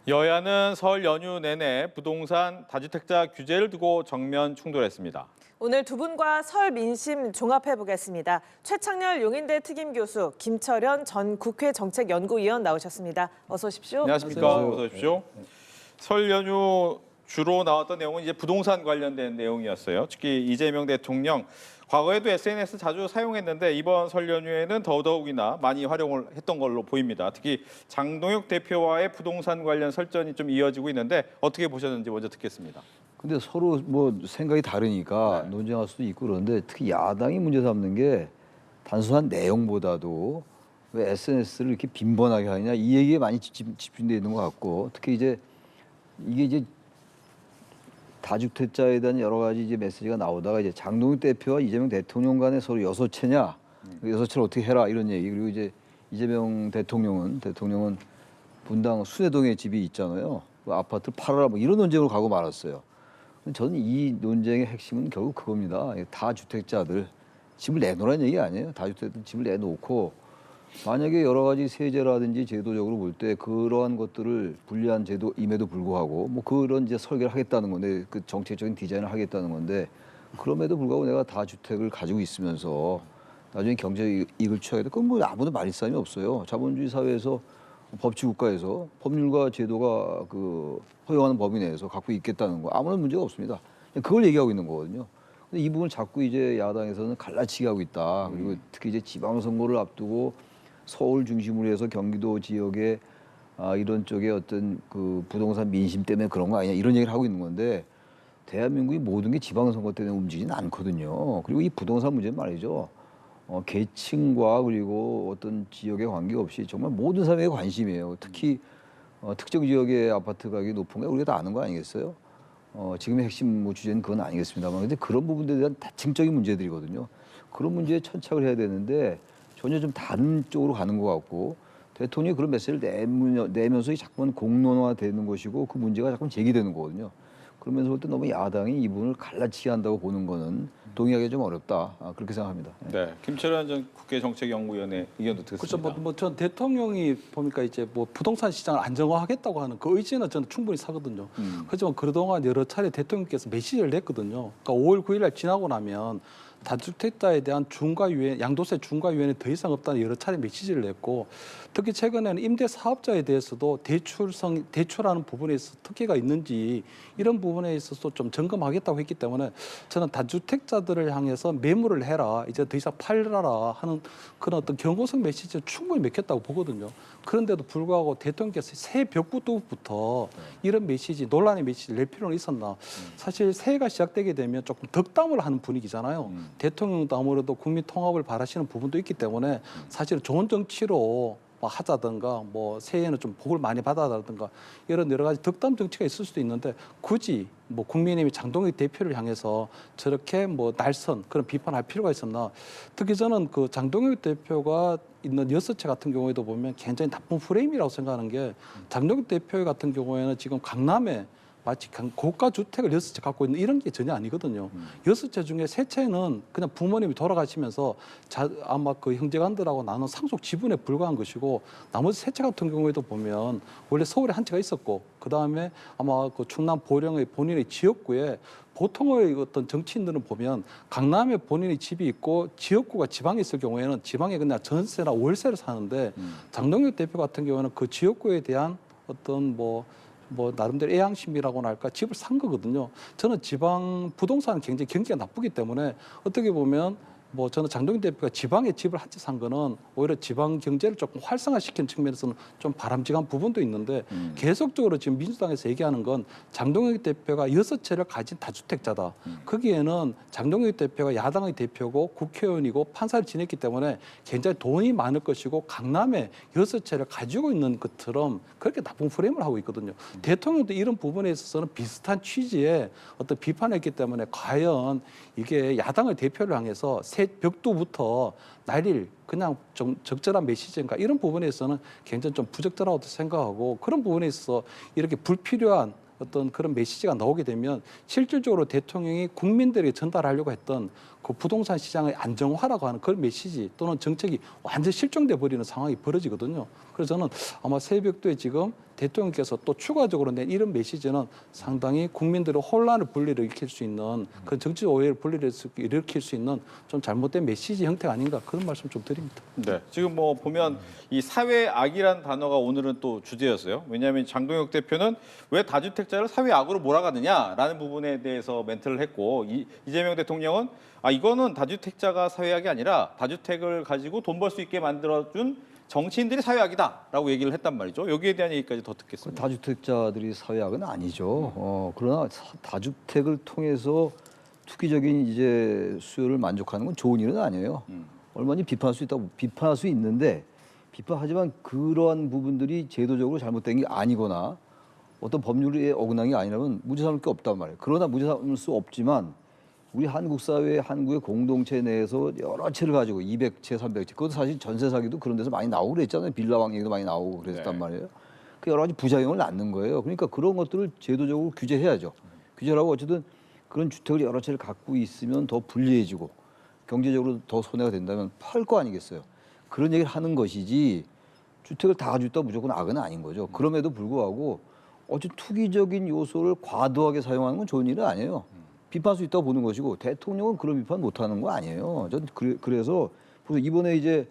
여야는 설 연휴 내내 부동산 다주택자 규제를 두고 정면 충돌했습니다. 오늘 두 분과 설 민심 종합해 보겠습니다. 최창렬 용인대 특임 교수, 김철현 전 국회 정책연구위원 나오셨습니다. 어서 오십시오. 안녕하십니까? 안녕하세요. 어서 오십시오. 설 연휴 주로 나왔던 내용은 이제 부동산 관련된 내용이었어요. 특히 이재명 대통령 과거에도 SNS 자주 사용했는데 이번 설 연휴에는 더더욱이나 많이 활용을 했던 걸로 보입니다. 특히 장동혁 대표와의 부동산 관련 설전이 좀 이어지고 있는데 어떻게 보셨는지 먼저 듣겠습니다. 근데 서로 뭐 생각이 다르니까 네. 논쟁할 수도 있고 그런데 특히 야당이 문제 삼는 게 단순한 내용보다도 왜 SNS를 이렇게 빈번하게 하느냐 이 얘기에 많이 집중되어 있는 것 같고 특히 이게 다주택자에 대한 여러 가지 이제 메시지가 나오다가 이제 장동혁 대표와 이재명 대통령 간에 서로 여소채냐 여소채를 어떻게 해라 이런 얘기 그리고 이제 이재명 대통령은 분당 순회동에 집이 있잖아요. 그 아파트 팔아라 뭐 이런 논쟁으로 가고 말았어요. 저는 이 논쟁의 핵심은 결국 그겁니다. 다주택자들 집을 내놓으라는 얘기 아니에요. 다주택자들 집을 내놓고 만약에 여러 가지 세제라든지 제도적으로 볼 때 그러한 것들을 불리한 제도임에도 불구하고 뭐 그런 이제 설계를 하겠다는 건데 그 정책적인 디자인을 하겠다는 건데 그럼에도 불구하고 내가 다주택을 가지고 있으면서 나중에 경제 이익을 취하겠다. 그건 뭐 아무도 말릴 사람이 없어요. 자본주의 사회에서 법치 국가에서 법률과 제도가 그 허용하는 범위 내에서 갖고 있겠다는 거 아무런 문제가 없습니다. 그걸 얘기하고 있는 거거든요. 근데 이 부분 자꾸 이제 야당에서는 갈라치기 하고 있다. 그리고 특히 이제 지방선거를 앞두고 서울 중심으로 해서 경기도 지역에 이런 쪽에 어떤 그 부동산 민심 때문에 그런 거 아니냐 이런 얘기를 하고 있는 건데 대한민국이 모든 게 지방선거 때문에 움직이지는 않거든요. 그리고 이 부동산 문제는 말이죠. 계층과 그리고 어떤 지역에 관계없이 정말 모든 사람에게 관심이에요. 특히 특정 지역의 아파트 가격이 높은 거 우리가 다 아는 거 아니겠어요? 지금의 핵심 뭐 주제는 그건 아니겠습니다만 근데 그런 부분들에 대한 다층적인 문제들이거든요. 그런 문제에 천착을 해야 되는데 전혀 좀 다른 쪽으로 가는 것 같고 대통령이 그런 메시지를 내면서 자꾸만 공론화되는 것이고 그 문제가 자꾸 제기되는 거거든요. 그러면서 볼 때 너무 야당이 이 부분을 갈라치기 한다고 보는 거는 동의하기 좀 어렵다. 그렇게 생각합니다. 네, 김철현 전 국회 정책연구위원의 의견도 그렇죠. 듣겠습니다. 전 대통령이 보니까 이제 뭐 부동산 시장을 안정화하겠다고 하는 그 의지는 저는 충분히 사거든요. 하지만 그동안 여러 차례 대통령께서 메시지를 냈거든요. 그러니까 5월 9일 날 지나고 나면 다주택자에 대한 양도세 중과 유예는 더 이상 없다는 여러 차례 메시지를 냈고 특히 최근에는 임대 사업자에 대해서도 대출하는 부분에 있어서 특혜가 있는지 이런 부분에 있어서 좀 점검하겠다고 했기 때문에 저는 다주택자들을 향해서 매물을 해라 이제 더 이상 팔라라 하는 그런 어떤 경고성 메시지를 충분히 맺혔다고 보거든요. 그런데도 불구하고 대통령께서 새 벽부터 이런 메시지 논란의 메시지를 낼 필요는 있었나. 사실 새해가 시작되게 되면 조금 덕담을 하는 분위기잖아요. 대통령도 아무래도 국민 통합을 바라시는 부분도 있기 때문에 사실 좋은 정치로 하자든가 뭐 새해에는 좀 복을 많이 받아라든가 이런 여러 가지 덕담 정치가 있을 수도 있는데 굳이 뭐 국민의힘이 장동혁 대표를 향해서 저렇게 뭐 날선 그런 비판할 필요가 있었나. 특히 저는 그 장동혁 대표가 있는 여섯채 같은 경우에도 보면 굉장히 나쁜 프레임이라고 생각하는 게 장동혁 대표 같은 경우에는 지금 강남에 마치 고가 주택을 6채 갖고 있는 이런 게 전혀 아니거든요. 6채 중에 3채는 그냥 부모님이 돌아가시면서 아마 그 형제간들하고 나눈 상속 지분에 불과한 것이고 나머지 3채 같은 경우에도 보면 원래 서울에 한 채가 있었고 그다음에 아마 그 충남 보령의 본인의 지역구에 보통의 어떤 정치인들은 보면 강남에 본인의 집이 있고 지역구가 지방에 있을 경우에는 지방에 그냥 전세나 월세를 사는데 장동혁 대표 같은 경우는 그 지역구에 대한 어떤 뭐 나름대로 애양심이라고나 할까 집을 산 거거든요. 저는 지방 부동산은 굉장히 경기가 나쁘기 때문에 어떻게 보면 뭐 저는 장동혁 대표가 지방에 집을 한 채 산 거는 오히려 지방 경제를 조금 활성화시키는 측면에서는 좀 바람직한 부분도 있는데 계속적으로 지금 민주당에서 얘기하는 건 장동혁 대표가 6채를 가진 다주택자다. 거기에는 장동혁 대표가 야당의 대표고 국회의원이고 판사를 지냈기 때문에 굉장히 돈이 많을 것이고 강남에 6채를 가지고 있는 것처럼 그렇게 나쁜 프레임을 하고 있거든요. 대통령도 이런 부분에 있어서는 비슷한 취지의 어떤 비판을 했기 때문에 과연 이게 야당의 대표를 향해서 새 벽두부터 날릴 그냥 좀 적절한 메시지인가 이런 부분에서는 굉장히 좀 부적절하다고 생각하고 그런 부분에 있어서 이렇게 불필요한 어떤 그런 메시지가 나오게 되면 실질적으로 대통령이 국민들에게 전달하려고 했던 그 부동산 시장의 안정화라고 하는 그런 메시지 또는 정책이 완전 실종돼 버리는 상황이 벌어지거든요. 그래서 저는 아마 새벽도에 지금 대통령께서 또 추가적으로 낸 이런 메시지는 상당히 국민들의 혼란을 일으킬 수 있는 그 정치 오해를 일으킬 수 있는 좀 잘못된 메시지 형태가 아닌가 그런 말씀 좀 드립니다. 네. 지금 뭐 보면 이 사회악이란 단어가 오늘은 또 주제였어요. 왜냐하면 장동혁 대표는 왜 다주택자를 사회악으로 몰아가느냐라는 부분에 대해서 멘트를 했고 이재명 대통령은 이거는 다주택자가 사회악이 아니라 다주택을 가지고 돈 벌 수 있게 만들어준 정치인들이 사회악이다라고 얘기를 했단 말이죠. 여기에 대한 얘기까지 더 듣겠습니다. 다주택자들이 사회악은 아니죠. 그러나 다주택을 통해서 투기적인 이제 수요를 만족하는 건 좋은 일은 아니에요. 얼마든지 비판할 수 있다고 비판할 수 있는데 비판하지만 그러한 부분들이 제도적으로 잘못된 게 아니거나 어떤 법률에 어긋난 게 아니라면 무죄 삼을 게 없단 말이에요. 그러나 무죄 삼을 수 없지만 우리 한국 사회, 한국의 공동체 내에서 여러 채를 가지고 200채, 300채, 그것도 사실 전세 사기도 그런 데서 많이 나오고 그랬잖아요. 빌라왕 얘기도 많이 나오고 그랬단 말이에요. 그 여러 가지 부작용을 낳는 거예요. 그러니까 그런 것들을 제도적으로 규제해야죠. 규제를 하고 어쨌든 그런 주택을 여러 채를 갖고 있으면 더 불리해지고 경제적으로 더 손해가 된다면 팔 거 아니겠어요. 그런 얘기를 하는 것이지 주택을 다 가지고 있다 무조건 악은 아닌 거죠. 그럼에도 불구하고 어쨌든 투기적인 요소를 과도하게 사용하는 건 좋은 일은 아니에요. 비판할 수 있다고 보는 것이고 대통령은 그런 비판 못하는 거 아니에요. 전 그래서 이번에 이제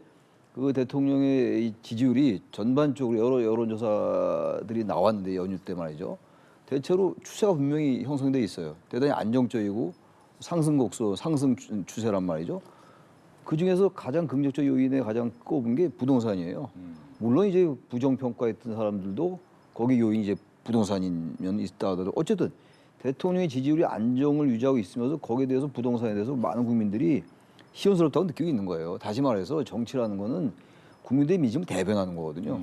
그 대통령의 이 지지율이 전반적으로 여러 여론조사들이 나왔는데 연휴 때 말이죠. 대체로 추세가 분명히 형성돼 있어요. 대단히 안정적이고 상승 추세란 말이죠. 그 중에서 가장 긍정적 요인에 가장 꼽은 게 부동산이에요. 물론 이제 부정평가했던 사람들도 거기 요인이 이제 부동산이면 있다 하더라도 어쨌든 대통령의 지지율이 안정을 유지하고 있으면서 거기에 대해서 부동산에 대해서 많은 국민들이 시원스럽다고 느끼고 있는 거예요. 다시 말해서 정치라는 거는 국민들의 민심을 대변하는 거거든요.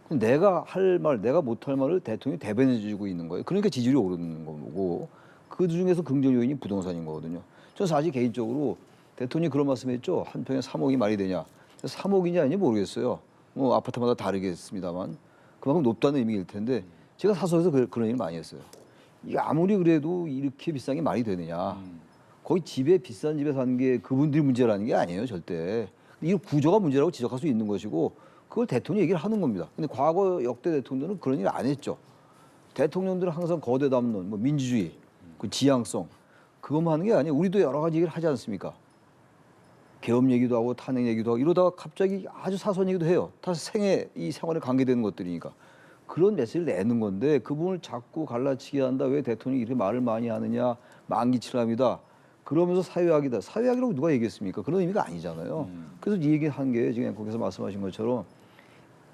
내가 할 말, 내가 못할 말을 대통령이 대변해주고 있는 거예요. 그러니까 지지율이 오르는 거고 그 중에서 긍정 요인이 부동산인 거거든요. 저는 사실 개인적으로 대통령이 그런 말씀했죠. 한 평에 3억이 말이 되냐. 3억이냐 아닌지 모르겠어요. 뭐 아파트마다 다르겠습니다만 그만큼 높다는 의미일 텐데 제가 사석에서 그런 일 많이 했어요. 이게 아무리 그래도 이렇게 비싼 게 말이 되느냐. 거의 비싼 집에 사는 게 그분들이 문제라는 게 아니에요, 절대. 이 구조가 문제라고 지적할 수 있는 것이고 그걸 대통령이 얘기를 하는 겁니다. 근데 과거 역대 대통령들은 그런 일 안 했죠. 대통령들은 항상 거대 담론, 뭐 민주주의, 그 지향성 그것만 하는 게 아니에요. 우리도 여러 가지 얘기를 하지 않습니까? 계엄 얘기도 하고 탄핵 얘기도 하고 이러다가 갑자기 아주 사소한 얘기도 해요. 다 이 생활에 관계되는 것들이니까. 그런 메시지를 내는 건데 그 부분을 자꾸 갈라치게 한다. 왜 대통령이 이렇게 말을 많이 하느냐. 만기칠함이다. 그러면서 사회악이다. 사회악이라고 누가 얘기했습니까? 그런 의미가 아니잖아요. 그래서 이 얘기한 게 지금 거기서 말씀하신 것처럼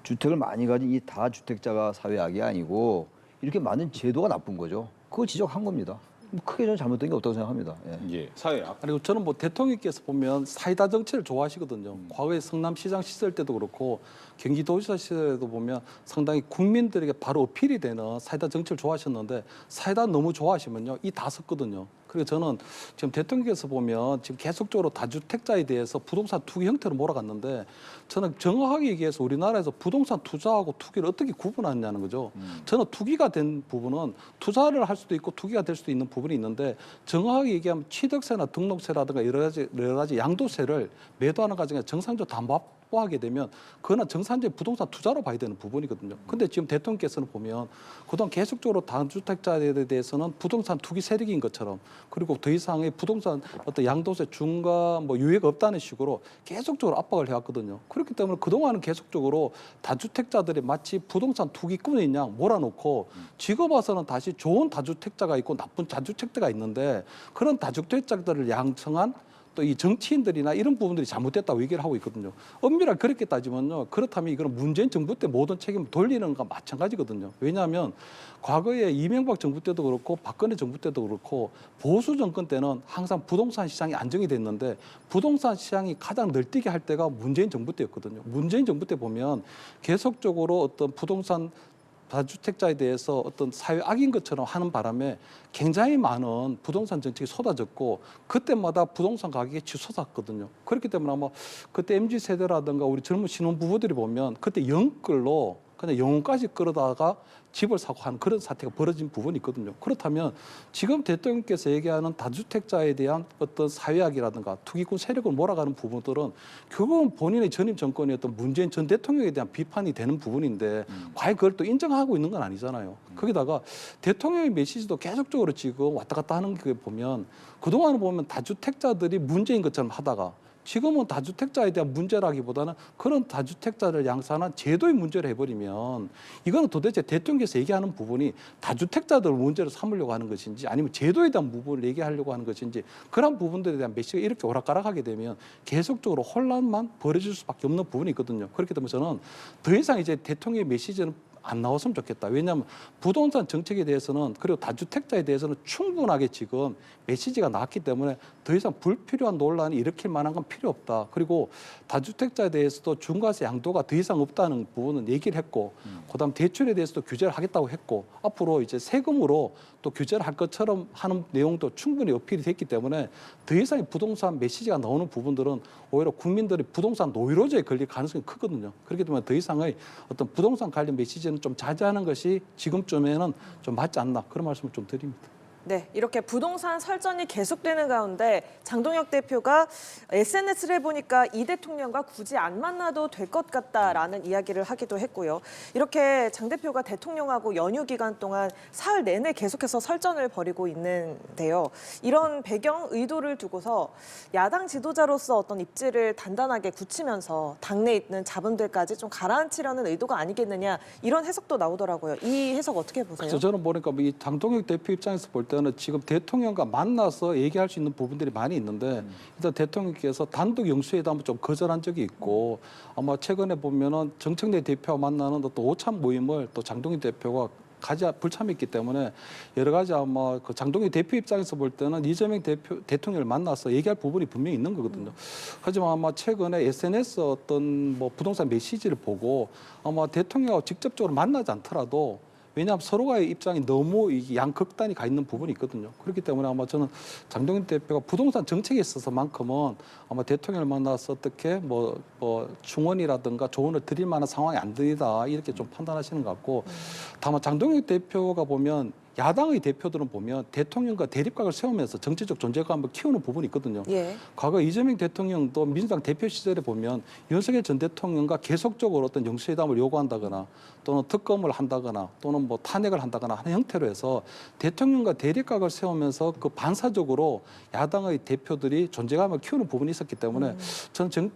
주택을 많이 가진 이 다주택자가 사회악이 아니고 이렇게 많은 제도가 나쁜 거죠. 그걸 지적한 겁니다. 크게 저는 잘못된 게 없다고 생각합니다. 예, 사회악. 그리고 저는 뭐 대통령께서 보면 사이다 정치를 좋아하시거든요. 과거에 성남시장 시절 때도 그렇고 경기도지사 시절에도 보면 상당히 국민들에게 바로 어필이 되는 사이다 정치를 좋아하셨는데 사이다 너무 좋아하시면요 이 다 섞거든요. 그리고 저는 지금 대통령께서 보면 지금 계속적으로 다주택자에 대해서 부동산 투기 형태로 몰아갔는데 저는 정확하게 얘기해서 우리나라에서 부동산 투자하고 투기를 어떻게 구분하느냐는 거죠. 저는 투기가 된 부분은 투자를 할 수도 있고 투기가 될 수도 있는 부분이 있는데 정확하게 얘기하면 취득세나 등록세라든가 여러 가지 양도세를 매도하는 과정에 정상적으로 다 확보하게 되면 그거는 정상적인 부동산 투자로 봐야 되는 부분이거든요. 근데 지금 대통령께서는 보면 그동안 계속적으로 다주택자에 대해서는 부동산 투기 세력인 것처럼 그리고 더 이상의 부동산 어떤 양도세 중과 뭐 유예가 없다는 식으로 계속적으로 압박을 해왔거든요. 그렇기 때문에 그동안은 계속적으로 다주택자들이 마치 부동산 투기꾼인 양 몰아놓고 지금 와서는 다시 좋은 다주택자가 있고 나쁜 다주택자가 있는데 그런 다주택자들을 양성한 또 이 정치인들이나 이런 부분들이 잘못됐다고 얘기를 하고 있거든요. 엄밀하게 그렇게 따지면요. 그렇다면 이거는 문재인 정부 때 모든 책임을 돌리는 것과 마찬가지거든요. 왜냐하면 과거에 이명박 정부 때도 그렇고 박근혜 정부 때도 그렇고 보수 정권 때는 항상 부동산 시장이 안정이 됐는데 부동산 시장이 가장 널뛰게 할 때가 문재인 정부 때였거든요. 문재인 정부 때 보면 계속적으로 어떤 부동산 다주택자에 대해서 어떤 사회 악인 것처럼 하는 바람에 굉장히 많은 부동산 정책이 쏟아졌고 그때마다 부동산 가격이 치솟았거든요. 그렇기 때문에 아마 그때 MZ세대라든가 우리 젊은 신혼부부들이 보면 그때 영끌로 그냥 영혼까지 끌어다가 집을 사고 하는 그런 사태가 벌어진 부분이 있거든요. 그렇다면 지금 대통령께서 얘기하는 다주택자에 대한 어떤 사회학이라든가 투기꾼 세력을 몰아가는 부분들은 결국은 본인의 전임 정권이었던 문재인 전 대통령에 대한 비판이 되는 부분인데 과연 그걸 또 인정하고 있는 건 아니잖아요. 거기다가 대통령의 메시지도 계속적으로 지금 왔다 갔다 하는 게 보면 그동안은 보면 다주택자들이 문제인 것처럼 하다가 지금은 다주택자에 대한 문제라기보다는 그런 다주택자를 양산한 제도의 문제를 해버리면 이거는 도대체 대통령께서 얘기하는 부분이 다주택자들을 문제로 삼으려고 하는 것인지 아니면 제도에 대한 부분을 얘기하려고 하는 것인지 그런 부분들에 대한 메시지가 이렇게 오락가락하게 되면 계속적으로 혼란만 벌어질 수밖에 없는 부분이 있거든요. 그렇기 때문에 저는 더 이상 이제 대통령의 메시지는 안 나왔으면 좋겠다. 왜냐하면 부동산 정책에 대해서는 그리고 다주택자에 대해서는 충분하게 지금 메시지가 나왔기 때문에 더 이상 불필요한 논란이 일으킬 만한 건 필요 없다. 그리고 다주택자에 대해서도 중과세 양도가 더 이상 없다는 부분은 얘기를 했고 그다음 대출에 대해서도 규제를 하겠다고 했고 앞으로 이제 세금으로 또 규제를 할 것처럼 하는 내용도 충분히 어필이 됐기 때문에 더 이상의 부동산 메시지가 나오는 부분들은 오히려 국민들이 부동산 노이로제에 걸릴 가능성이 크거든요. 그렇기 때문에 더 이상의 어떤 부동산 관련 메시지는 좀 자제하는 것이 지금쯤에는 좀 맞지 않나 그런 말씀을 좀 드립니다. 네, 이렇게 부동산 설전이 계속되는 가운데 장동혁 대표가 SNS를 해보니까 이 대통령과 굳이 안 만나도 될 것 같다라는 이야기를 하기도 했고요. 이렇게 장 대표가 대통령하고 연휴 기간 동안 사흘 내내 계속해서 설전을 벌이고 있는데요. 이런 배경 의도를 두고서 야당 지도자로서 어떤 입지를 단단하게 굳히면서 당내에 있는 자본들까지 좀 가라앉히려는 의도가 아니겠느냐 이런 해석도 나오더라고요. 이 해석 어떻게 보세요? 그래서 저는 보니까 이 장동혁 대표 입장에서 볼 때는 지금 대통령과 만나서 얘기할 수 있는 부분들이 많이 있는데 일단 대통령께서 단독 영수회담을 좀 거절한 적이 있고 아마 최근에 보면은 정청래 대표와 만나는 또 오찬 모임을 또 장동혁 대표가 불참했기 때문에 여러 가지 아마 그 장동혁 대표 입장에서 볼 때는 이재명 대통령을 만나서 얘기할 부분이 분명히 있는 거거든요. 하지만 아마 최근에 SNS 어떤 뭐 부동산 메시지를 보고 아마 대통령하고 직접적으로 만나지 않더라도 왜냐하면 서로가의 입장이 너무 양극단이 가 있는 부분이 있거든요. 그렇기 때문에 아마 저는 장동혁 대표가 부동산 정책에 있어서만큼은 아마 대통령을 만나서 어떻게 뭐 충원이라든가 조언을 드릴 만한 상황이 안 되다 이렇게 좀 판단하시는 것 같고 다만 장동혁 대표가 보면 야당의 대표들은 보면 대통령과 대립각을 세우면서 정치적 존재감을 키우는 부분이 있거든요. 예. 과거 이재명 대통령도 민주당 대표 시절에 보면 윤석열 전 대통령과 계속적으로 어떤 영수회담을 요구한다거나 또는 특검을 한다거나 또는 뭐 탄핵을 한다거나 하는 형태로 해서 대통령과 대립각을 세우면서 그 반사적으로 야당의 대표들이 존재감을 키우는 부분이 있었기 때문에 저는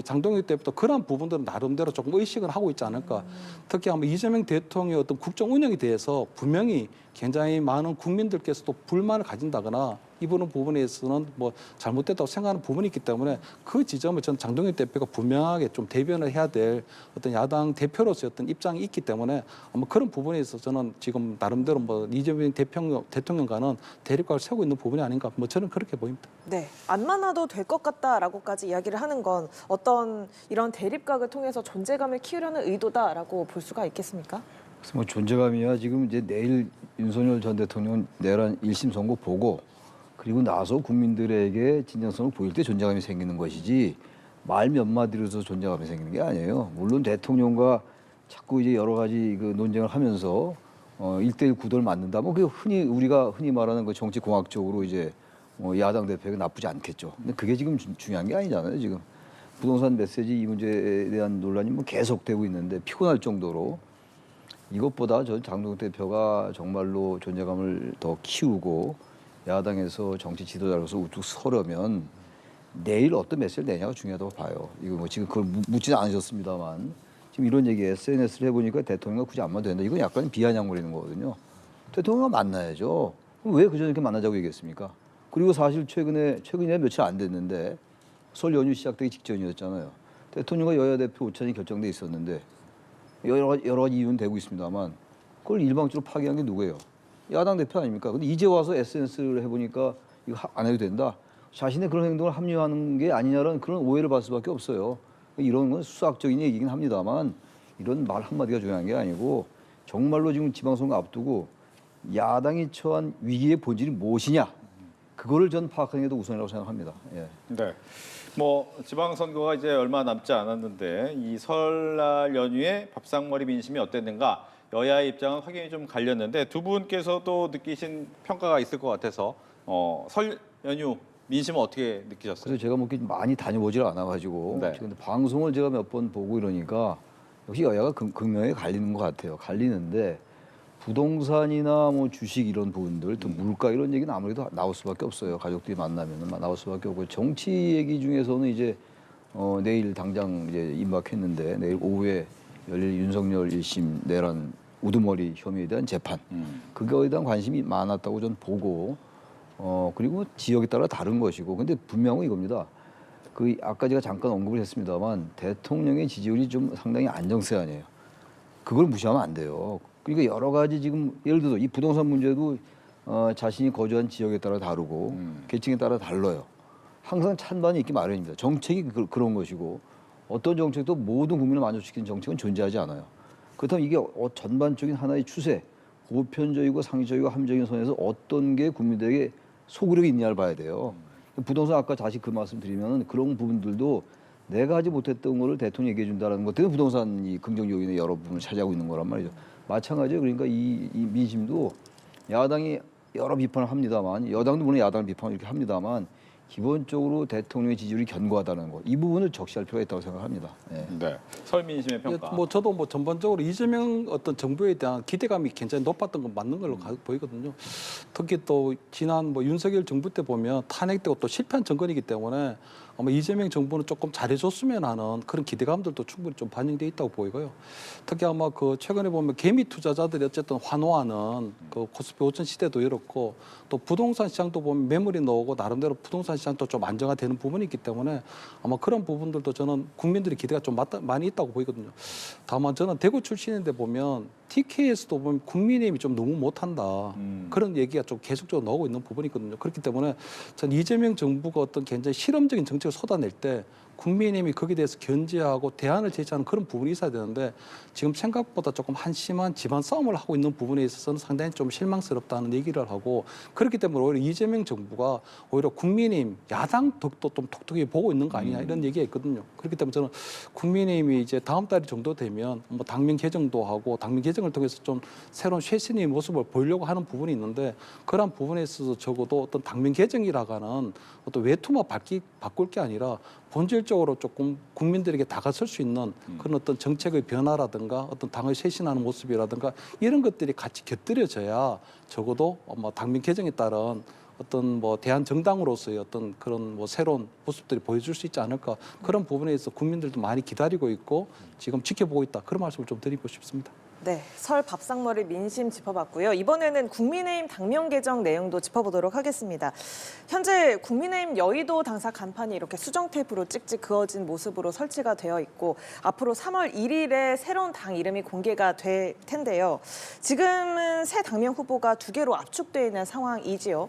장동혁 대표도 그런 부분들은 나름대로 조금 의식을 하고 있지 않을까. 특히 아마 이재명 대통령의 어떤 국정 운영에 대해서 분명히 굉장히 많은 국민들께서도 불만을 가진다거나 이 부분에서는 뭐 잘못됐다고 생각하는 부분이 있기 때문에 그 지점을 전 장동혁 대표가 분명하게 좀 대변을 해야 될 어떤 야당 대표로서의 어떤 입장이 있기 때문에 아마 그런 부분에 있어서 저는 지금 나름대로 뭐 이재명 대통령과는 대립각을 세우고 있는 부분이 아닌가 뭐 저는 그렇게 보입니다. 네, 안 만나도 될 것 같다라고까지 이야기를 하는 건 어떤 이런 대립각을 통해서 존재감을 키우려는 의도다라고 볼 수가 있겠습니까? 그래서 뭐 존재감이야 지금 이제 내일 윤석열 전 대통령 내란 1심 선고 보고 그리고 나서 국민들에게 진정성을 보일 때 존재감이 생기는 것이지 말 몇 마디로서 존재감이 생기는 게 아니에요. 물론 대통령과 자꾸 이제 여러 가지 그 논쟁을 하면서 1대1 구도를 만든다. 뭐 그 우리가 흔히 말하는 그 정치 공학적으로 이제 야당 대표에게 나쁘지 않겠죠. 근데 그게 지금 중요한 게 아니잖아요. 지금 부동산 메시지 이 문제에 대한 논란이 뭐 계속되고 있는데 피곤할 정도로 이것보다 전 장동혁 대표가 정말로 존재감을 더 키우고 야당에서 정치 지도자로서 우뚝 서려면 내일 어떤 메시지를 내냐가 중요하다고 봐요. 이거 뭐 지금 그걸 묻지는 않으셨습니다만 지금 이런 얘기 SNS를 해보니까 대통령과 굳이 안 만나도 된다. 이건 약간 비아냥거리는 거거든요. 대통령과 만나야죠. 그럼 왜 그전에 이렇게 만나자고 얘기했습니까? 그리고 사실 최근에 며칠 안 됐는데 설 연휴 시작되기 직전이었잖아요. 대통령과 여야 대표 오찬이 결정돼 있었는데 여러 가지 이유는 되고 있습니다만 그걸 일방적으로 파기한 게 누구예요? 야당 대표 아닙니까? 근데 이제 와서 SNS를 해보니까 이거 안 해도 된다. 자신의 그런 행동을 합리화하는 게 아니냐라는 그런 오해를 받을 수밖에 없어요. 이런 건 수학적인 얘기긴 합니다만 이런 말 한마디가 중요한 게 아니고 정말로 지금 지방선거 앞두고 야당이 처한 위기의 본질이 무엇이냐 그거를 전 파악하는 게 더 우선이라고 생각합니다. 예. 네. 뭐 지방선거가 이제 얼마 남지 않았는데 이 설날 연휴에 밥상머리 민심이 어땠는가 여야의 입장은 확연히 좀 갈렸는데 두 분께서도 느끼신 평가가 있을 것 같아서 설 연휴 민심은 어떻게 느끼셨어요? 그래서 제가 뭐 이렇게 많이 다녀보질 않아가지고 네. 근데 방송을 제가 몇 번 보고 이러니까 역시 여야가 극명하게 갈리는 것 같아요. 갈리는데 부동산이나 뭐 주식 이런 부분들, 또 물가 이런 얘기는 아무래도 나올 수밖에 없어요. 가족들이 만나면은 나올 수밖에 없고 정치 얘기 중에서는 이제 내일 당장 이제 임박했는데 내일 오후에 열릴 윤석열 1심 내란 우두머리 혐의에 대한 재판 그거에 대한 관심이 많았다고 전 보고 그리고 지역에 따라 다른 것이고 근데 분명한 건 이겁니다. 그 아까 제가 잠깐 언급을 했습니다만 대통령의 지지율이 좀 상당히 안정세아니에요. 그걸 무시하면 안 돼요. 그러니까 여러 가지 지금 예를 들어서 이 부동산 문제도 자신이 거주한 지역에 따라 다르고 계층에 따라 달라요. 항상 찬반이 있기 마련입니다. 정책이 그런 것이고 어떤 정책도 모든 국민을 만족시키는 정책은 존재하지 않아요. 그렇다면 이게 전반적인 하나의 추세, 보편적이고 상식적이고 합리적인 선에서 어떤 게 국민들에게 소구력이 있냐를 봐야 돼요. 부동산 아까 다시 그 말씀 드리면 그런 부분들도 내가 하지 못했던 거를 대통령이 얘기해 준다는 것 때문에 부동산이 긍정 요인의 여러 부분을 차지하고 있는 거란 말이죠. 마찬가지예요. 그러니까 이 민심도 야당이 여러 비판을 합니다만 여당도 물론 야당을 비판을 이렇게 합니다만 기본적으로 대통령의 지지율이 견고하다는 거 이 부분을 적시할 필요가 있다고 생각합니다. 네. 네. 설 민심의 평가. 뭐 저도 뭐 전반적으로 이재명 어떤 정부에 대한 기대감이 굉장히 높았던 건 맞는 걸로 보이거든요. 특히 또 지난 뭐 윤석열 정부 때 보면 탄핵되고 또 실패한 정권이기 때문에 아마 이재명 정부는 조금 잘해줬으면 하는 그런 기대감들도 충분히 좀 반영돼 있다고 보이고요. 특히 아마 그 최근에 보면 개미 투자자들이 어쨌든 환호하는 그 코스피 5천 시대도 열었고 또 부동산 시장도 보면 매물이 나오고 나름대로 부동산 시장도 좀 안정화되는 부분이 있기 때문에 아마 그런 부분들도 저는 국민들의 기대가 좀 많이 있다고 보이거든요. 다만 저는 대구 출신인데 보면 TK에서도 보면 국민의힘이 좀 너무 못한다. 그런 얘기가 좀 계속적으로 나오고 있는 부분이 있거든요. 그렇기 때문에 저는 이재명 정부가 어떤 굉장히 실험적인 정책을 쏟아낼 때 국민의힘이 거기에 대해서 견제하고 대안을 제시하는 그런 부분이 있어야 되는데 지금 생각보다 조금 한심한 집안 싸움을 하고 있는 부분에 있어서는 상당히 좀 실망스럽다는 얘기를 하고 그렇기 때문에 오히려 이재명 정부가 오히려 국민의힘 야당 덕도 좀 톡톡히 보고 있는 거 아니냐 이런 얘기가 있거든요. 그렇기 때문에 저는 국민의힘이 이제 다음 달이 정도 되면 뭐 당면 개정도 하고 당면 개정을 통해서 좀 새로운 쇄신의 모습을 보이려고 하는 부분이 있는데 그런 부분에 있어서 적어도 어떤 당면 개정이라고 하는 어떤 외투만 바꿀 게 아니라 본질적으로 조금 국민들에게 다가설 수 있는 그런 어떤 정책의 변화라든가 어떤 당의 쇄신하는 모습이라든가 이런 것들이 같이 곁들여져야 적어도 뭐 당면 개정에 따른 어떤 뭐 대한 정당으로서의 어떤 그런 뭐 새로운 모습들이 보여줄 수 있지 않을까 그런 부분에 있어서 국민들도 많이 기다리고 있고 지금 지켜보고 있다 그런 말씀을 좀 드리고 싶습니다. 네, 설 밥상머리 민심 짚어봤고요. 이번에는 국민의힘 당면 개정 내용도 짚어보도록 하겠습니다. 현재 국민의힘 여의도 당사 간판이 이렇게 수정 테이프로 찍찍 그어진 모습으로 설치가 되어 있고 앞으로 3월 1일에 새로운 당 이름이 공개가 될 텐데요. 지금은 새 당면 후보가 2개로 압축되어 있는 상황이지요.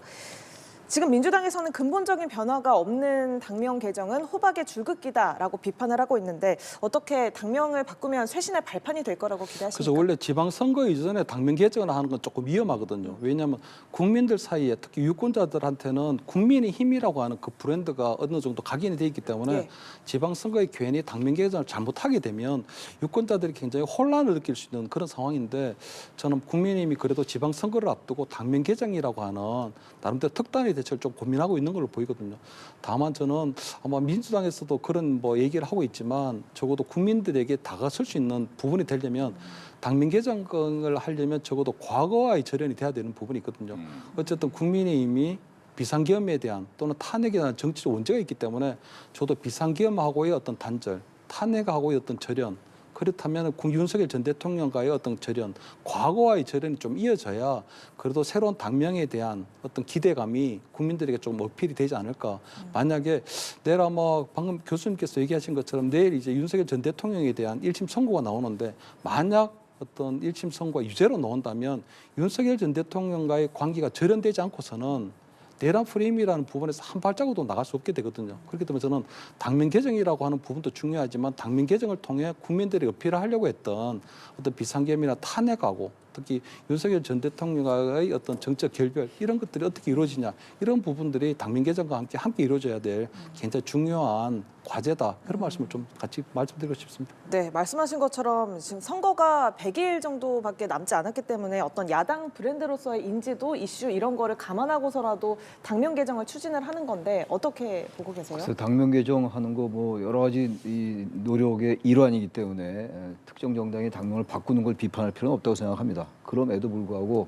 지금 민주당에서는 근본적인 변화가 없는 당명 개정은 호박의 줄긋기다라고 비판을 하고 있는데 어떻게 당명을 바꾸면 쇄신의 발판이 될 거라고 기대하십니까? 그래서 원래 지방선거 이전에 당면 개정을 하는 건 조금 위험하거든요. 왜냐하면 국민들 사이에 특히 유권자들한테는 국민의 힘이라고 하는 그 브랜드가 어느 정도 각인이 돼 있기 때문에 예. 지방선거에 괜히 당면 개정을 잘못하게 되면 유권자들이 굉장히 혼란을 느낄 수 있는 그런 상황인데 저는 국민의힘이 그래도 지방선거를 앞두고 당면 개정이라고 하는 나름대로 특단의 대책을 좀 고민하고 있는 걸로 보이거든요. 다만 저는 아마 민주당에서도 그런 뭐 얘기를 하고 있지만 적어도 국민들에게 다가설 수 있는 부분이 되려면 당면 개정을 하려면 적어도 과거와의 절연이 돼야 되는 부분이 있거든요. 어쨌든 국민의힘이 비상계엄에 대한 또는 탄핵에 대한 정치적 원죄가 있기 때문에 저도 비상계엄하고의 어떤 단절, 탄핵하고의 어떤 절연 그렇다면 윤석열 전 대통령과의 어떤 절연, 과거와의 절연이 좀 이어져야 그래도 새로운 당명에 대한 어떤 기대감이 국민들에게 좀 어필이 되지 않을까. 만약에 내일 아마 방금 교수님께서 얘기하신 것처럼 내일 이제 윤석열 전 대통령에 대한 1심 선고가 나오는데 만약 어떤 1심 선고가 유죄로 나온다면 윤석열 전 대통령과의 관계가 절연되지 않고서는 내란 프레임이라는 부분에서 한 발자국도 나갈 수 없게 되거든요. 그렇기 때문에 저는 당면 개정이라고 하는 부분도 중요하지만 당면 개정을 통해 국민들이 어필을 하려고 했던 어떤 비상계엄이나 탄핵하고 특히 윤석열 전 대통령과의 어떤 정책 결별 이런 것들이 어떻게 이루어지냐 이런 부분들이 당면 개정과 함께 이루어져야 될 굉장히 중요한 과제다 그런 말씀을 좀 같이 말씀드리고 싶습니다. 네, 말씀하신 것처럼 지금 선거가 100일 정도밖에 남지 않았기 때문에 어떤 야당 브랜드로서의 인지도, 이슈 이런 거를 감안하고서라도 당면 개정을 추진을 하는 건데 어떻게 보고 계세요? 그래서 당면 개정하는 거 뭐 여러 가지 이 노력의 일환이기 때문에 특정 정당이 당명을 바꾸는 걸 비판할 필요는 없다고 생각합니다. 그럼에도 불구하고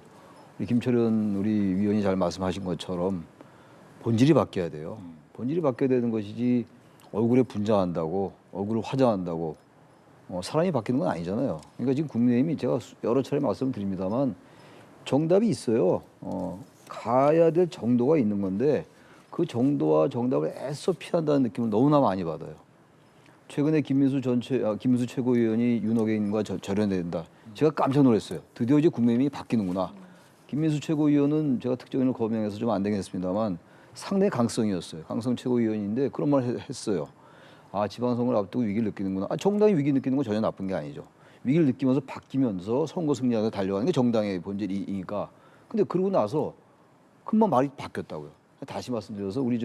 우리 김철현 우리 위원이 잘 말씀하신 것처럼 본질이 바뀌어야 돼요. 본질이 바뀌어야 되는 것이지 얼굴에 분장한다고 얼굴을 화장한다고 사람이 바뀌는 건 아니잖아요. 그러니까 지금 국민의힘이 제가 여러 차례 말씀드립니다만 정답이 있어요. 가야 될 정도가 있는 건데 그 정도와 정답을 애써 피한다는 느낌을 너무나 많이 받아요. 최근에 김민수 최고위원이 윤호경과 절연된다. 제가 깜짝 놀랐어요. 드디어 이제 국민의힘이 바뀌는구나. 김민수 최고위원은 제가 특정인을 거명해서 좀 안 되겠습니다만 상당히 강성이었어요. 강성 최고위원인데 그런 말을 했어요. 아, 지방선거를 앞두고 위기를 느끼는구나. 아, 정당이 위기 느끼는 건 전혀 나쁜 게 아니죠. 위기를 느끼면서 바뀌면서 선거 승리하고 달려가는 게 정당의 본질이니까. 근데 그러고 나서 금방 말이 바뀌었다고요. 다시 말씀드려서 우리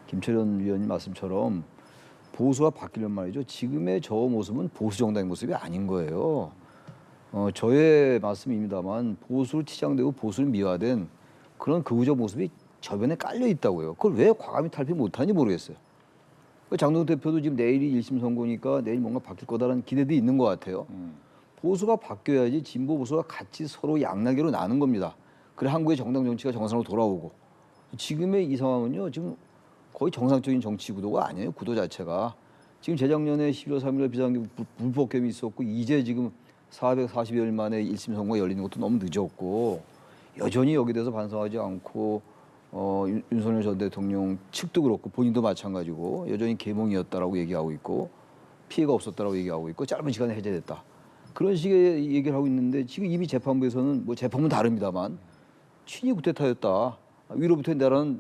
김철현 위원님 말씀처럼 보수가 바뀌려면 말이죠. 지금의 저 모습은 보수 정당의 모습이 아닌 거예요. 저의 말씀입니다만 보수로 치장되고 보수를 미화된 그런 극우적 모습이 저변에 깔려 있다고요. 그걸 왜 과감히 탈피 못하는지 모르겠어요. 장동훈 대표도 지금 내일이 1심 선고니까 내일 뭔가 바뀔 거다라는 기대도 있는 것 같아요. 보수가 바뀌어야지 진보 보수가 같이 서로 양날개로 나는 겁니다. 그래 한국의 정당 정치가 정상으로 돌아오고 지금의 이 상황은요. 지금 거의 정상적인 정치 구도가 아니에요. 구도 자체가. 지금 재작년에 11월 3일 비상경 불법겸이 있었고 이제 지금 440여일 만에 1심 선고가 열리는 것도 너무 늦었고 여전히 여기에 대해서 반성하지 않고 윤석열 전 대통령 측도 그렇고 본인도 마찬가지고 여전히 계몽이었다라고 얘기하고 있고 피해가 없었다라고 얘기하고 있고 짧은 시간에 해제됐다. 그런 식의 얘기를 하고 있는데 지금 이미 재판부에서는 뭐 재판은 다릅니다만 친위 구태타였다. 위로부터 내라는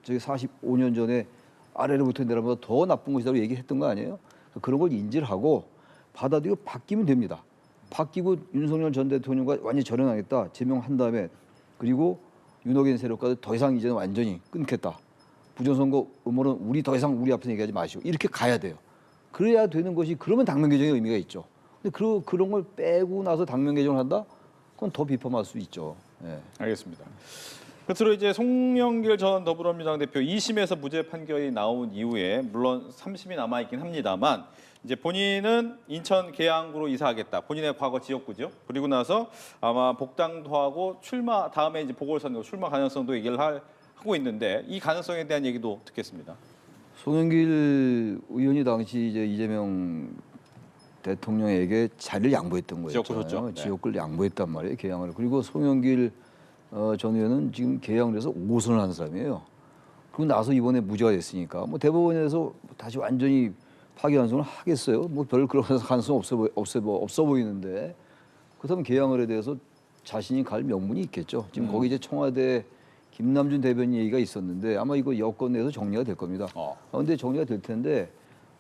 저기 45년 전에 아래로부터 내라보다 더 나쁜 것이라고 얘기했던 거 아니에요? 그런 걸 인지를 하고 받아들이고 바뀌면 됩니다. 바뀌고 윤석열 전 대통령과 완전히 절연하겠다. 제명한 다음에 그리고 윤호경 세력과도 더 이상 이제는 완전히 끊겠다. 부정선거 음모는 우리 더 이상 우리 앞에서 얘기하지 마시고 이렇게 가야 돼요. 그래야 되는 것이 그러면 당면 개정의 의미가 있죠. 근데 그런 걸 빼고 나서 당면 개정을 한다? 그건 더 비판할 수 있죠. 예. 알겠습니다. 끝으로 이제 송영길 전 더불어민주당 대표 2심에서 무죄 판결이 나온 이후에 물론 3심이 남아 있긴 합니다만 이제 본인은 인천 계양구로 이사하겠다. 본인의 과거 지역구죠. 그리고 나서 아마 복당도 하고 출마 다음에 이제 보궐선거 출마 가능성도 얘기를 하고 있는데 이 가능성에 대한 얘기도 듣겠습니다. 송영길 의원이 당시 이제 이재명 대통령에게 자리를 양보했던 거였잖아요. 지역구였죠. 네. 지역구를 양보했단 말이에요. 계양을. 그리고 송영길 전 의원은 지금 계양을 해서 5선을 한 사람이에요. 그리고 나서 이번에 무죄가 됐으니까 뭐 대법원에서 다시 완전히 파기환송을 하겠어요. 뭐 별 그런 가능성 없어 보이는데 그렇다면 계양을에 대해서 자신이 갈 명분이 있겠죠. 지금 거기 이제 청와대 김남준 대변인 얘기가 있었는데 아마 이거 여권 내에서 정리가 될 겁니다. 그런데 정리가 될 텐데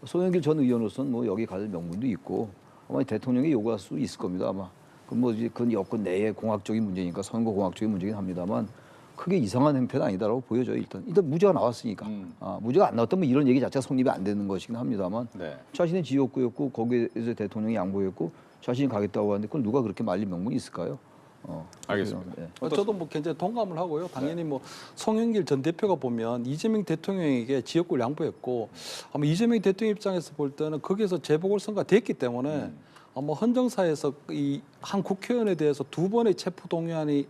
송영길 전 의원으로서는 뭐 여기 갈 명분도 있고 아마 대통령이 요구할 수 있을 겁니다. 아마 그건 여권 내의 공학적인 문제니까 선거 공학적인 문제긴 합니다만 크게 이상한 행태는 아니다라고 보여져요. 일단 무죄가 나왔으니까 무죄가 안 나왔다면 이런 얘기 자체가 성립이 안 되는 것이긴 합니다만 네. 자신의 지역구였고 거기에서 대통령이 양보했고 자신이 가겠다고 하는데 그걸 누가 그렇게 말릴 명분이 있을까요? 알겠습니다. 예. 저도 뭐 굉장히 동감을 하고요. 당연히 뭐 송영길 전 대표가 보면 이재명 대통령에게 지역구를 양보했고 아마 이재명 대통령 입장에서 볼 때는 거기에서 재보궐선거가 됐기 때문에 아마 헌정사에서 이 한 국회의원에 대해서 2번의 체포동의안이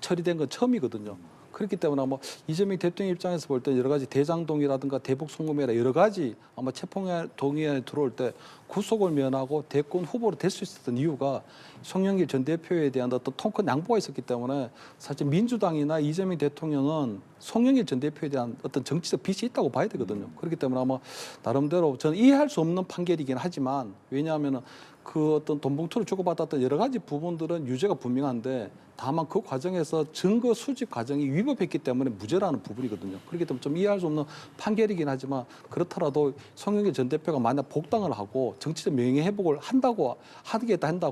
처리된 건 처음이거든요. 그렇기 때문에 아마 이재명 대통령 입장에서 볼 때 여러 가지 대장동의라든가 대북송금이라 여러 가지 아마 체포동의안이 들어올 때 구속을 면하고 대권 후보로 될 수 있었던 이유가 송영길 전 대표에 대한 어떤 통큰 양보가 있었기 때문에 사실 민주당이나 이재명 대통령은 송영길 전 대표에 대한 어떤 정치적 빚이 있다고 봐야 되거든요. 그렇기 때문에 아마 나름대로 저는 이해할 수 없는 판결이긴 하지만 왜냐하면은 그 어떤 돈 봉투를 주고받았던 여러 가지 부분들은 유죄가 분명한데 다만 그 과정에서 증거 수집 과정이 위법했기 때문에 무죄라는 부분이거든요. 그렇기 때문에 좀 이해할 수 없는 판결이긴 하지만 그렇더라도 송영길 전 대표가 만약 복당을 하고 정치적 명예회복을 한다고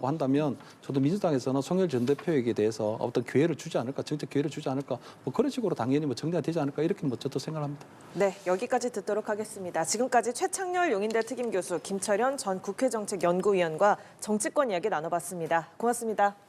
한다면 저도 민주당에서는 송영길 전 대표에게 대해서 어떤 기회를 주지 않을까, 정책 기회를 주지 않을까, 뭐 그런 식으로 당연히 뭐 정리가 되지 않을까 이렇게 뭐 저도 생각합니다. 네, 여기까지 듣도록 하겠습니다. 지금까지 최창렬 용인대 특임 교수, 김철현 전 국회정책연구위원과 정치권 이야기 나눠봤습니다. 고맙습니다.